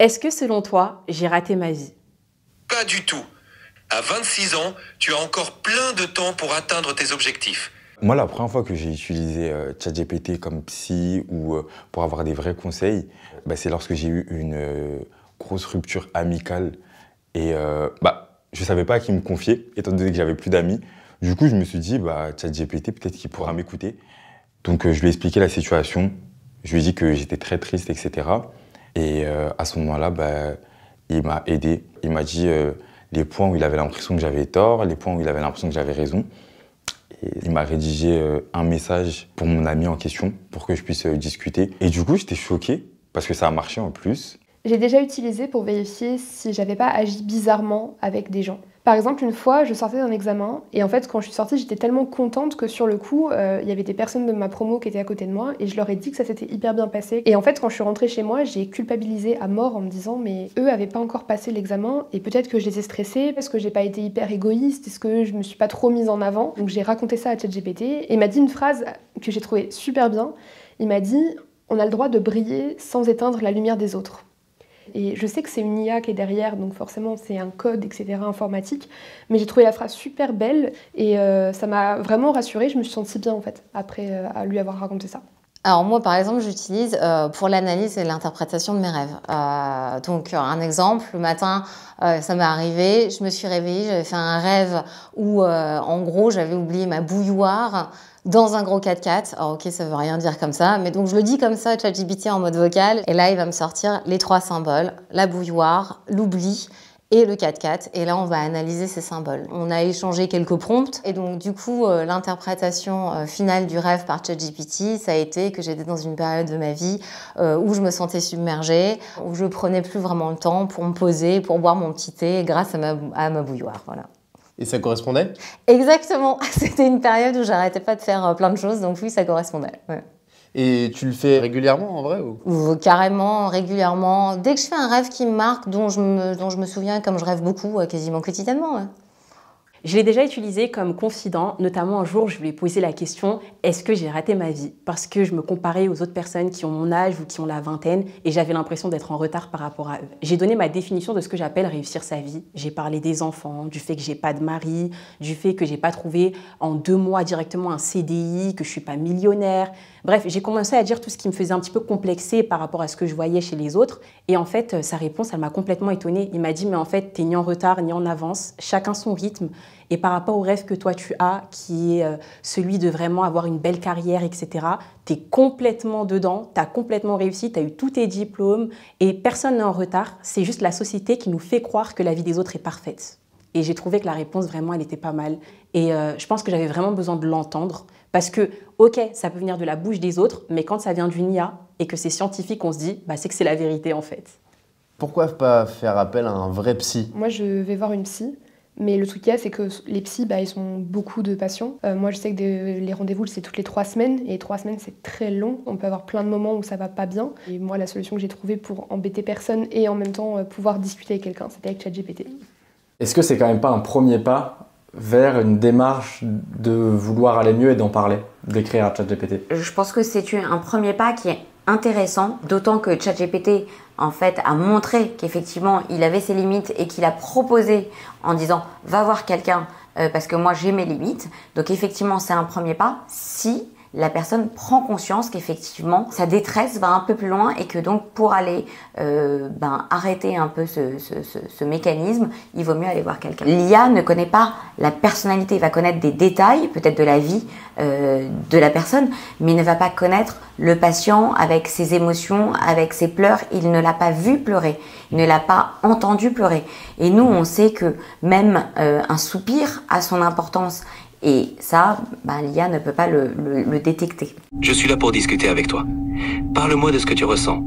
Est-ce que selon toi, j'ai raté ma vie? Pas du tout. À 26 ans, tu as encore plein de temps pour atteindre tes objectifs. Moi, la première fois que j'ai utilisé ChatGPT comme psy ou pour avoir des vrais conseils, c'est lorsque j'ai eu une grosse rupture amicale et je savais pas à qui me confier, étant donné que j'avais plus d'amis. Du coup, je me suis dit, ChatGPT, peut-être qu'il pourra m'écouter. Donc, je lui ai expliqué la situation. Je lui ai dit que j'étais très triste, etc. Et à ce moment-là, il m'a aidé. Il m'a dit les points où il avait l'impression que j'avais tort, les points où il avait l'impression que j'avais raison. Et il m'a rédigé un message pour mon ami en question, pour que je puisse discuter. Et du coup, j'étais choqué, parce que ça a marché en plus. J'ai déjà utilisé pour vérifier si j'avais pas agi bizarrement avec des gens. Par exemple, une fois, je sortais d'un examen et en fait, quand je suis sortie, j'étais tellement contente que sur le coup, il y avait des personnes de ma promo qui étaient à côté de moi et je leur ai dit que ça s'était hyper bien passé. Et en fait, quand je suis rentrée chez moi, j'ai culpabilisé à mort en me disant mais eux avaient pas encore passé l'examen et peut-être que je les ai stressés parce que j'ai pas été hyper égoïste, est-ce que je me suis pas trop mise en avant. Donc j'ai raconté ça à ChatGPT et il m'a dit une phrase que j'ai trouvée super bien. Il m'a dit on a le droit de briller sans éteindre la lumière des autres. Et je sais que c'est une IA qui est derrière, donc forcément c'est un code, etc. informatique, mais j'ai trouvé la phrase super belle et ça m'a vraiment rassurée, je me suis sentie bien en fait, après à lui avoir raconté ça. Alors moi par exemple j'utilise pour l'analyse et l'interprétation de mes rêves. Donc un exemple, le matin ça m'est arrivé, je me suis réveillée, j'avais fait un rêve où en gros j'avais oublié ma bouilloire dans un gros 4x4. Alors ok, ça veut rien dire comme ça, mais donc je le dis comme ça à ChatGPT en mode vocal et là il va me sortir les 3 symboles, la bouilloire, l'oubli et le 4x4, et là on va analyser ces symboles. On a échangé quelques prompts, et donc du coup l'interprétation finale du rêve par ChatGPT, ça a été que j'étais dans une période de ma vie où je me sentais submergée, où je prenais plus vraiment le temps pour me poser, pour boire mon petit thé grâce à ma bouilloire, voilà. Et ça correspondait? Exactement, c'était une période où j'arrêtais pas de faire plein de choses, donc oui, ça correspondait. Ouais. Et tu le fais régulièrement en vrai ou carrément, régulièrement. Dès que je fais un rêve qui me marque, dont je me souviens, comme je rêve beaucoup, quasiment quotidiennement. Ouais. Je l'ai déjà utilisé comme confident, notamment un jour je lui ai posé la question « Est-ce que j'ai raté ma vie ?» Parce que je me comparais aux autres personnes qui ont mon âge ou qui ont la vingtaine et j'avais l'impression d'être en retard par rapport à eux. J'ai donné ma définition de ce que j'appelle réussir sa vie. J'ai parlé des enfants, du fait que j'ai pas de mari, du fait que j'ai pas trouvé en 2 mois directement un CDI, que je suis pas millionnaire. Bref, j'ai commencé à dire tout ce qui me faisait un petit peu complexer par rapport à ce que je voyais chez les autres. Et en fait, sa réponse, elle m'a complètement étonnée. Il m'a dit « Mais en fait, t'es ni en retard ni en avance, chacun son rythme. » Et par rapport au rêve que toi tu as, qui est celui de vraiment avoir une belle carrière, etc., tu es complètement dedans, tu as complètement réussi, tu as eu tous tes diplômes et personne n'est en retard. C'est juste la société qui nous fait croire que la vie des autres est parfaite. Et j'ai trouvé que la réponse, vraiment, elle était pas mal. Et je pense que j'avais vraiment besoin de l'entendre parce que, ok, ça peut venir de la bouche des autres, mais quand ça vient d'une IA et que c'est scientifique, on se dit, c'est que c'est la vérité en fait. Pourquoi pas faire appel à un vrai psy? Moi, je vais voir une psy. Mais le truc qu'il y a, c'est que les psys, ils ont beaucoup de patients. Moi, je sais que les rendez-vous, c'est toutes les 3 semaines. Et 3 semaines, c'est très long. On peut avoir plein de moments où ça va pas bien. Et moi, la solution que j'ai trouvée pour embêter personne et en même temps pouvoir discuter avec quelqu'un, c'était avec ChatGPT. Est-ce que c'est quand même pas un premier pas vers une démarche de vouloir aller mieux et d'en parler, d'écrire à ChatGPT? Je pense que c'est un premier pas qui est intéressant, d'autant que ChatGPT en fait a montré qu'effectivement il avait ses limites et qu'il a proposé en disant va voir quelqu'un parce que moi j'ai mes limites. Donc effectivement c'est un premier pas si la personne prend conscience qu'effectivement sa détresse va un peu plus loin et que donc pour aller arrêter un peu ce mécanisme, il vaut mieux aller voir quelqu'un. L'IA ne connaît pas la personnalité, il va connaître des détails peut-être de la vie de la personne, mais il ne va pas connaître le patient avec ses émotions, avec ses pleurs. Il ne l'a pas vu pleurer, il ne l'a pas entendu pleurer. Et nous, on sait que même un soupir a son importance. Et ça, l'IA ne peut pas le détecter. Je suis là pour discuter avec toi. Parle-moi de ce que tu ressens.